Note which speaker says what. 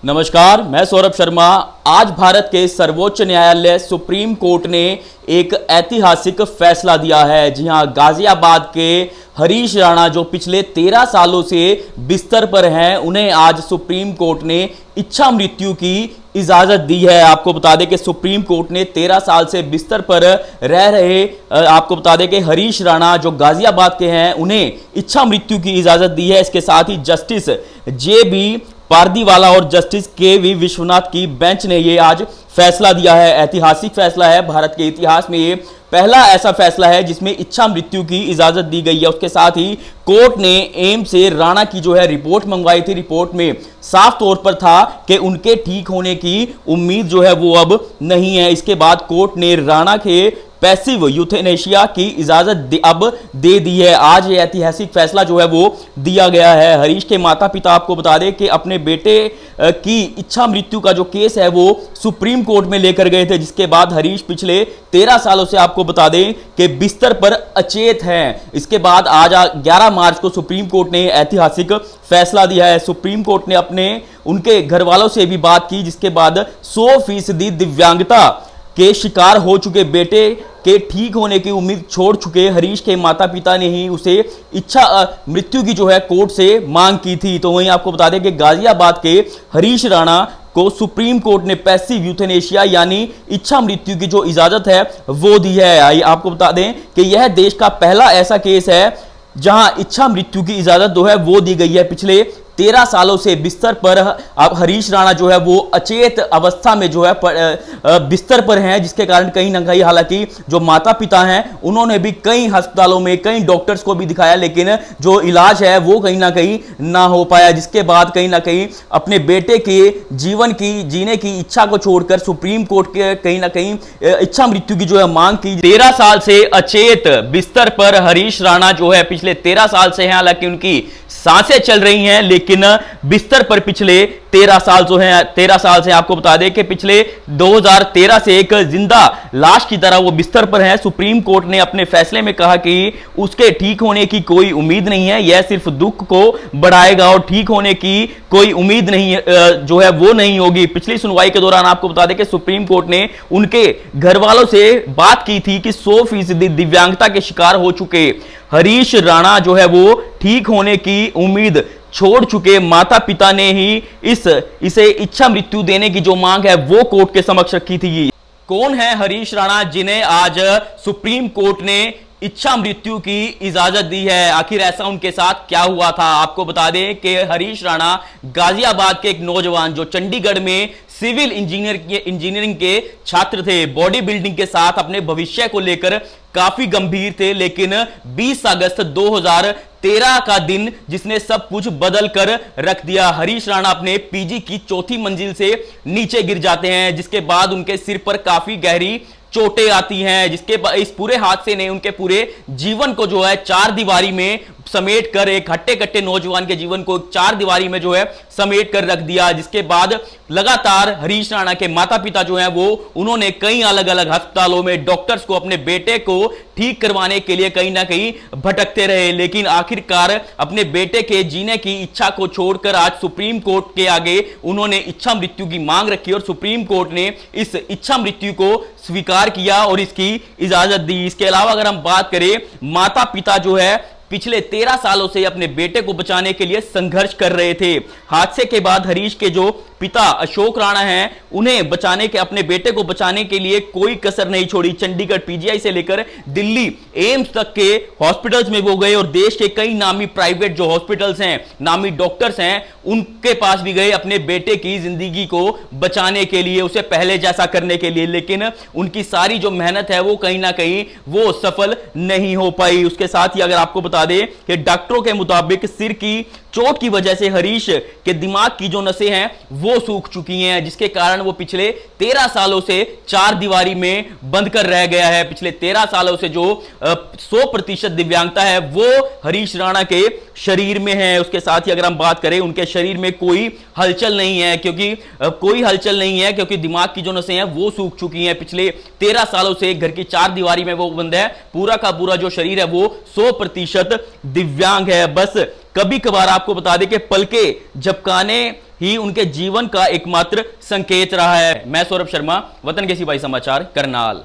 Speaker 1: नमस्कार, मैं सौरभ शर्मा। आज भारत के सर्वोच्च न्यायालय सुप्रीम कोर्ट ने एक ऐतिहासिक फैसला दिया है। जी हां, गाजियाबाद के हरीश राणा जो पिछले 13 सालों से बिस्तर पर हैं, उन्हें आज सुप्रीम कोर्ट ने इच्छा मृत्यु की इजाजत दी है। आपको बता दें कि सुप्रीम कोर्ट ने 13 साल से बिस्तर पर रह रहे आपको बता दें कि हरीश राणा जो गाजियाबाद के हैं, उन्हें इच्छा मृत्यु की इजाजत दी है। इसके साथ ही जस्टिस जे.बी. पारदीवाला और जस्टिस के.वी. विश्वनाथ की बेंच ने ये आज फैसला दिया है। ऐतिहासिक फैसला है। भारत के इतिहास में ये पहला ऐसा फैसला है जिसमें इच्छा मृत्यु की इजाजत दी गई है। उसके साथ ही कोर्ट ने एम्स से राणा की जो है रिपोर्ट मंगवाई थी। रिपोर्ट में साफ तौर पर था कि उनके ठीक होने की उम्मीद जो है वो अब नहीं है। इसके बाद कोर्ट ने राणा के पैसिव यूथेनेशिया की इजाजत अब दे दी है। आज ये ऐतिहासिक फैसला जो है वो दिया गया है। हरीश के माता पिता आपको बता दें कि अपने बेटे की इच्छा मृत्यु का जो केस है वो सुप्रीम कोर्ट में लेकर गए थे, जिसके बाद हरीश पिछले 13 सालों से आपको बता दें कि बिस्तर पर अचेत हैं। इसके बाद आज 11 मार्च को सुप्रीम कोर्ट ने ऐतिहासिक फैसला दिया है। सुप्रीम कोर्ट ने उनके घर वालों से भी बात की, जिसके बाद 100% दिव्यांगता के शिकार हो चुके बेटे के ठीक होने की उम्मीद छोड़ चुके हरीश के माता पिता ने ही उसे इच्छा मृत्यु की जो है कोर्ट से मांग की थी। तो वहीं आपको बता दें कि गाजियाबाद के हरीश राणा को सुप्रीम कोर्ट ने पैसिव यूथेनेशिया यानी इच्छा मृत्यु की जो इजाजत है वो दी है। आपको बता दें कि यह देश का पहला ऐसा केस है जहां इच्छा मृत्यु की इजाजत जो है वो दी गई है। पिछले 13 सालों से बिस्तर पर अब हरीश राणा जो है वो अचेत अवस्था में जो है बिस्तर पर हैं, जिसके कारण कहीं ना कहीं हालांकि जो माता पिता हैं उन्होंने भी कई अस्पतालों में कई डॉक्टर्स को भी दिखाया, लेकिन जो इलाज है वो कहीं ना कहीं ना हो पाया। जिसके बाद कहीं ना कहीं अपने बेटे के जीवन की जीने की इच्छा को छोड़कर सुप्रीम कोर्ट के कहीं ना कहीं इच्छा मृत्यु की जो है मांग की। 13 साल से अचेत बिस्तर पर हरीश राणा जो है पिछले 13 साल से हैं। हालांकि उनकी सांसें चल रही हैं, लेकिन बिस्तर पर पिछले 13 साल जो है 13 साल से आपको बता दें कि पिछले 2013 से एक जिंदा लाश की तरह वो बिस्तर पर है। सुप्रीम कोर्ट ने अपने फैसले में कहा कि उसके ठीक होने की कोई उम्मीद नहीं है, यह सिर्फ दुख को बढ़ाएगा और ठीक होने की कोई उम्मीद नहीं जो है वो नहीं होगी। पिछली सुनवाई के दौरान आपको बता दें कि सुप्रीम कोर्ट ने उनके घर वालों से बात की थी कि 100% दिव्यांगता के शिकार हो चुके हरीश राणा जो है वो ठीक होने की उम्मीद छोड़ चुके माता पिता ने ही इसे इच्छा मृत्यु देने की जो मांग है वो कोर्ट के समक्ष रखी थी। कौन है हरीश राणा जिन्हें आज सुप्रीम कोर्ट ने इच्छा मृत्यु की इजाजत दी है? आखिर ऐसा उनके साथ क्या हुआ था? आपको बता दें कि हरीश राणा गाजियाबाद के एक नौजवान जो चंडीगढ़ में सिविल इंजीनियरिंग के छात्र थे, बॉडी बिल्डिंग के साथ अपने भविष्य को लेकर काफी गंभीर थे, लेकिन 20 अगस्त 2013 का दिन जिसने सब कुछ बदल कर रख दिया। हरीश राणा अपने पीजी की 4थी मंजिल से नीचे गिर जाते हैं, जिसके बाद उनके सिर पर काफी गहरी चोटें आती हैं, जिसके इस पूरे हादसे ने उनके पूरे जीवन को जो है चार दीवारी में समेट कर, एक हट्टे कट्टे नौजवान के जीवन को चार दीवारी में जो है समेट कर रख दिया। जिसके बाद लगातार हरीश राणा के माता पिता जो हैं वो उन्होंने कई अलग अलग अस्पतालों में डॉक्टर्स को अपने बेटे को ठीक करवाने के लिए कहीं ना कहीं भटकते रहे, लेकिन आखिरकार अपने बेटे के जीने की इच्छा को छोड़कर आज सुप्रीम कोर्ट के आगे उन्होंने इच्छा मृत्यु की मांग रखी और सुप्रीम कोर्ट ने इस इच्छा मृत्यु को स्वीकार किया और इसकी इजाजत दी। इसके अलावा अगर हम बात करें, माता पिता जो है पिछले 13 सालों से अपने बेटे को बचाने के लिए संघर्ष कर रहे थे। हादसे के बाद हरीश के जो पिता अशोक राणा हैं, उन्हें बचाने के अपने बेटे को बचाने के लिए कोई कसर नहीं छोड़ी। चंडीगढ़ पीजीआई से लेकर दिल्ली एम्स तक के हॉस्पिटल्स में वो गए और देश के कई नामी प्राइवेट जो हॉस्पिटल्स हैं, नामी डॉक्टर्स हैं, उनके पास भी गए अपने बेटे की जिंदगी को बचाने के लिए, उसे पहले जैसा करने के लिए, लेकिन उनकी सारी जो मेहनत है वो कहीं ना कहीं वो सफल नहीं हो पाई। उसके साथ ही अगर आपको बता दें कि डॉक्टरों के मुताबिक सिर की चोट की वजह से हरीश के दिमाग की जो नसें हैं वो सूख चुकी हैं, जिसके कारण वो पिछले 13 सालों से चार दीवारी में बंद कर रह गया है। पिछले 13 सालों से जो 100% दिव्यांगता है वो हरीश राणा के शरीर में है। उसके साथ ही अगर हम बात करें, उनके शरीर में कोई हलचल नहीं है, क्योंकि दिमाग की जो नसें हैं वो सूख चुकी हैं। पिछले 13 सालों से घर की चार दीवारी में वो बंद है। पूरा का पूरा जो शरीर है वो 100% दिव्यांग है। बस कभी कभार आपको बता दें कि पलके झपकाने ही उनके जीवन का एकमात्र संकेत रहा है। मैं सौरभ शर्मा, वतन के सिपाही समाचार, करनाल।